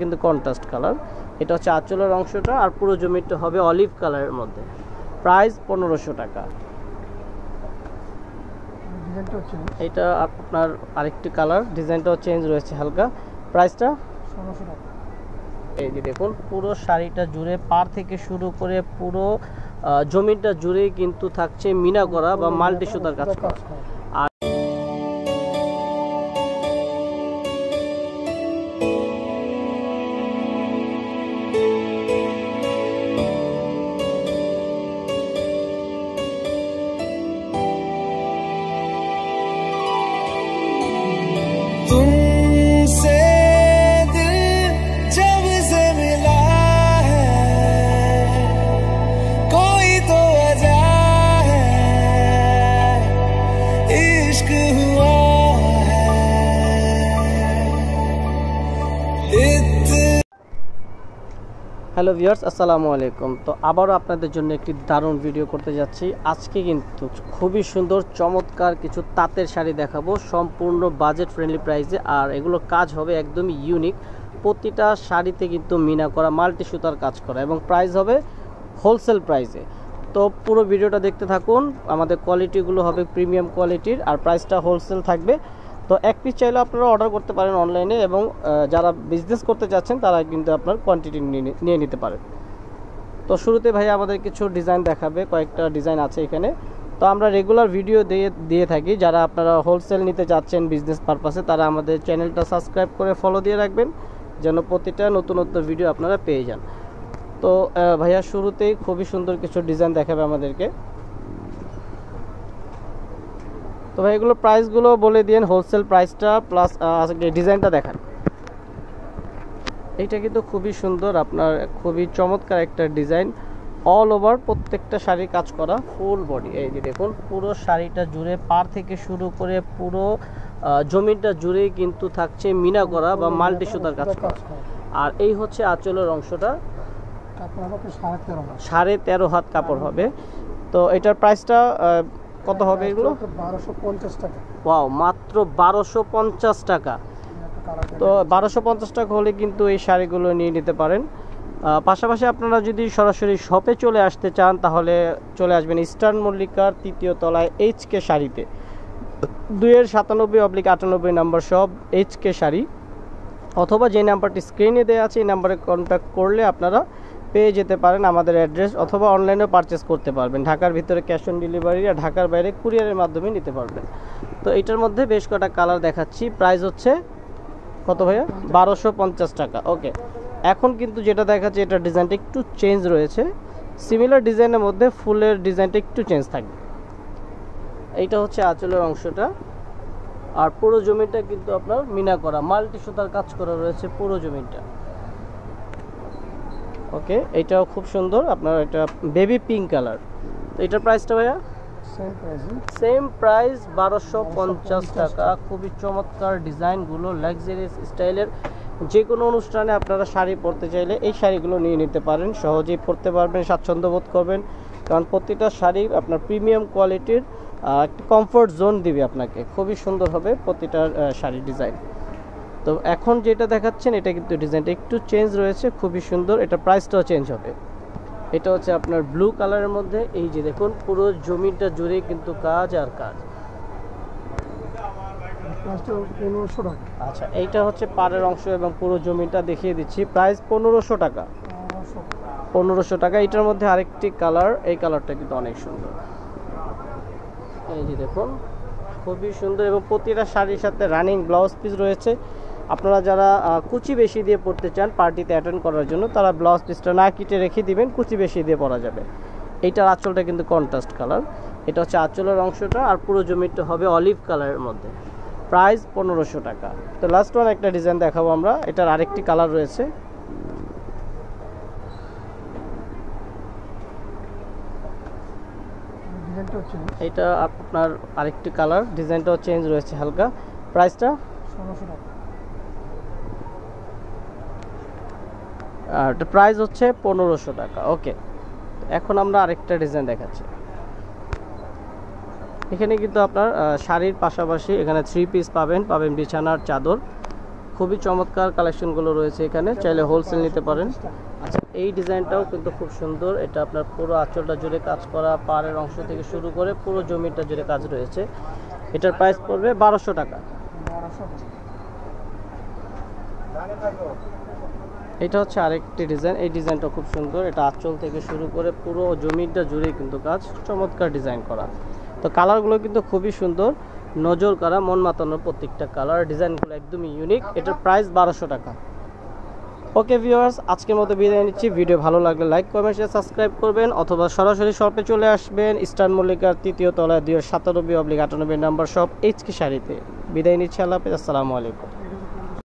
কিন্তু contrast colour. এটা হচ্ছে আঁচলের অংশটা, আর পুরো জমিটা হবে অলিভ কালারের মধ্যে। প্রাইস 1500 টাকা। এটা আপনার আরেকটি কালার, ডিজাইনটাও চেঞ্জ রয়েছে হালকা। প্রাইসটা 1600 টাকা। এই যে দেখুন, পুরো শাড়িটা জুড়ে পার থেকে শুরু করে পুরো জমিটা জুড়েই কিন্তু থাকছে মিনা করা বা মাল্টি সুতার কাজ করা। আর হ্যালো ভিউয়ার্স, আসসালামু আলাইকুম। তো আবারও আপনাদের জন্য একটি দারুণ ভিডিও করতে যাচ্ছি। আজকে কিন্তু খুবই সুন্দর চমৎকার কিছু তাঁতের শাড়ি দেখাবো সম্পূর্ণ বাজেট ফ্রেন্ডলি প্রাইসে। আর এগুলো কাজ হবে একদমই ইউনিক, প্রতিটা শাড়িতে কিন্তু মিনা করা মাল্টি সুতার কাজ করা, এবং প্রাইস হবে হোলসেল প্রাইসে। তো পুরো ভিডিওটা দেখতে থাকুন। আমাদের কোয়ালিটিগুলো হবে প্রিমিয়াম কোয়ালিটির, আর প্রাইসটা হোলসেল থাকবে। তো এক পিস চাইলে আপনারা অর্ডার করতে পারেন অনলাইনে, এবং যারা বিজনেস করতে চাচ্ছেন তারা কিন্তু আপনার কোয়ান্টিটি নিয়ে নিতে পারেন। তো শুরুতে ভাই আমাদের কিছু ডিজাইন দেখাবে, কয়েকটা ডিজাইন আছে এখানে। তো আমরা রেগুলার ভিডিও দিয়ে থাকি। যারা আপনারা হোলসেল নিতে চাচ্ছেন বিজনেস পারপাসে, তারা আমাদের চ্যানেলটা সাবস্ক্রাইব করে ফলো দিয়ে রাখবেন, যেন প্রতিটা নতুনত্ব ভিডিও আপনারা পেয়ে যান। তো ভাইয়া শুরুতেই খুবই সুন্দর কিছু ডিজাইন দেখাবে আমাদেরকে। তো ভাই এগুলো প্রাইসগুলো বলে দিন, হোলসেল প্রাইসটা প্লাস ডিজাইনটা দেখান। এইটা কিন্তু খুবই সুন্দর, আপনার খুবই চমৎকার একটা ডিজাইন। অল ওভার প্রত্যেকটা শাড়ি কাজ করা, ফুল বডি। এই যে দেখুন, পুরো শাড়িটা জুড়ে পার থেকে শুরু করে পুরো জমিটা জুড়েই কিন্তু থাকছে মিনা করা বা মাল্টি সুতার কাজ করা। আর এই হচ্ছে আঁচলের অংশটা, 13.5 হাত কাপড় হবে। তো এটার প্রাইসটা কত হবে? এগুলো 1250 টাকা। ওয়াও, মাত্র 1250 টাকা। তো 1250 টাকা হলে কিন্তু এই শাড়িগুলো নিয়ে নিতে পারেন। পাশাপাশি আপনারা যদি সরাসরি শপে চলে আসতে চান, তাহলে চলে আসবেন ইস্টার্ন মল্লিকার 3য় তলায় HK শাড়িতে, 297/98 নাম্বার শপ HK শাড়ি। অথবা যে নাম্বারটি স্ক্রিনে দেওয়া আছে এই নাম্বারে কন্ট্যাক্ট করলে আপনারা পেয়ে যেতে পারেন আমাদের অ্যাড্রেস, অথবা অনলাইনেও পারচেস করতে পারবেন। ঢাকার ভিতরে ক্যাশ অন ডেলিভারি, আর ঢাকার বাইরে কুরিয়ারের মাধ্যমে নিতে পারবেন। তো এটার মধ্যে বেশ কটা কালার দেখাচ্ছি। প্রাইস হচ্ছে কত ভাইয়া? 1250 টাকা। ওকে, এখন কিন্তু যেটা দেখাচ্ছি এটার ডিজাইনটা একটু চেঞ্জ রয়েছে। সিমিলার ডিজাইনের মধ্যে ফুলের ডিজাইনটা একটু চেঞ্জ থাকবে। এইটা হচ্ছে আঁচলের অংশটা, আর পুরো জমিটা কিন্তু আপনার মিনা করা মাল্টি সুতার কাজ করা রয়েছে পুরো জমিটা। ওকে, এটাও খুব সুন্দর, আপনার এটা বেবি পিঙ্ক কালার। তো এটার প্রাইসটা ভাইয়া? সেম প্রাইস 1250 টাকা। খুবই চমৎকার ডিজাইনগুলো, লাক্সারিয়াস স্টাইলের। যে কোনো অনুষ্ঠানে আপনারা শাড়ি পরতে চাইলে এই শাড়িগুলো নিয়ে নিতে পারেন, সহজেই পরতে পারবেন, স্বাচ্ছন্দ্য বোধ করবেন। কারণ প্রতিটা শাড়ি আপনার প্রিমিয়াম কোয়ালিটির, একটা কমফোর্ট জোন দিবে আপনাকে। খুবই সুন্দর হবে প্রতিটা শাড়ির ডিজাইন। তো এখন যেটা দেখাচ্ছেন এটা কিন্তু ডিজাইনটা একটু চেঞ্জ রয়েছে, খুবই সুন্দর। এটা প্রাইসটাও চেঞ্জ হবে। এটা হচ্ছে আপনার ব্লু কালারের মধ্যে। এই যে দেখুন, পুরো জমিটা জুড়ে কিন্তু কাজ আর কাজ। আচ্ছা, এইটা হচ্ছে পাড়ের অংশ এবং পুরো জমিটা দেখিয়ে দিচ্ছি। প্রাইস 1500 টাকা। 1500 টাকা। এটার মধ্যে আরেকটি কালার, এই কালারটা কিন্তু অনেক সুন্দর। এই যে দেখুন, খুবই সুন্দর, এবং প্রতিটা শাড়ির সাথে রানিং ব্লাউজ পিস রয়েছে। আপনারা যারা কুচি বেশি দিয়ে পরতে চান পার্টিতে অ্যাটেন্ড করার জন্য, তারা ব্লাউজ পিসটা না কেটে রেখে দিবেন, কুচি বেশি দিয়ে পরা যাবে। এইটার আঁচলটা কিন্তু কন্ট্রাস্ট কালার। এটা হচ্ছে আঁচলের অংশটা, আর পুরো জমিটা হবে অলিভ কালারের মধ্যে। প্রাইস 1500 টাকা। তো লাস্ট ওয়ান একটা ডিজাইন দেখাবো আমরা। এটার আরেকটি কালার রয়েছে। এটা আপনার আরেকটি কালার, ডিজাইনটাও চেঞ্জ রয়েছে হালকা। প্রাইসটা 1600 টাকা। আর এটা প্রাইস হচ্ছে 1500 টাকা। ওকে, এখন আমরা আরেকটা ডিজাইন দেখাচ্ছি। এখানে কিন্তু আপনার শাড়ির পাশাপাশি এখানে 3 পিস পাবেন বিছানার চাদর। খুবই চমৎকার কালেকশনগুলো রয়েছে এখানে, চাইলে হোলসেল নিতে পারেন। আচ্ছা, এই ডিজাইনটাও কিন্তু খুব সুন্দর। এটা আপনার পুরো আঁচলটা জুড়ে কাজ করা, পাড়ের অংশ থেকে শুরু করে পুরো জমিটা জুড়ে কাজ রয়েছে। এটার প্রাইস পড়বে 1200 টাকা। 1200 টাকা। এটা হচ্ছে আরেকটি ডিজাইন। এই ডিজাইনটা খুব সুন্দর। এটা আঁচল থেকে শুরু করে পুরো জমিটা জুড়েই কিন্তু কাজ, চমৎকার ডিজাইন করা। তো কালারগুলো কিন্তু খুবই সুন্দর, নজর করা, মন মাতানোর প্রত্যেকটা কালার, ডিজাইনগুলো একদমই ইউনিক। এটার প্রাইস 1200 টাকা। ওকে ভিউয়ার্স, আজকের মতো বিদায় নিচ্ছি। ভিডিও ভালো লাগলে লাইক, কমেন্ট, শেয়ার, সাবস্ক্রাইব করবেন, অথবা সরাসরি শপে চলে আসবেন। ইস্টার্ন মল্লিকার 3য় তলায় 297/98 নাম্বার শপ HK শাড়িতে। বিদায় নিচ্ছি। আল্লাহ হাফেজ। আসসালামু আলাইকুম।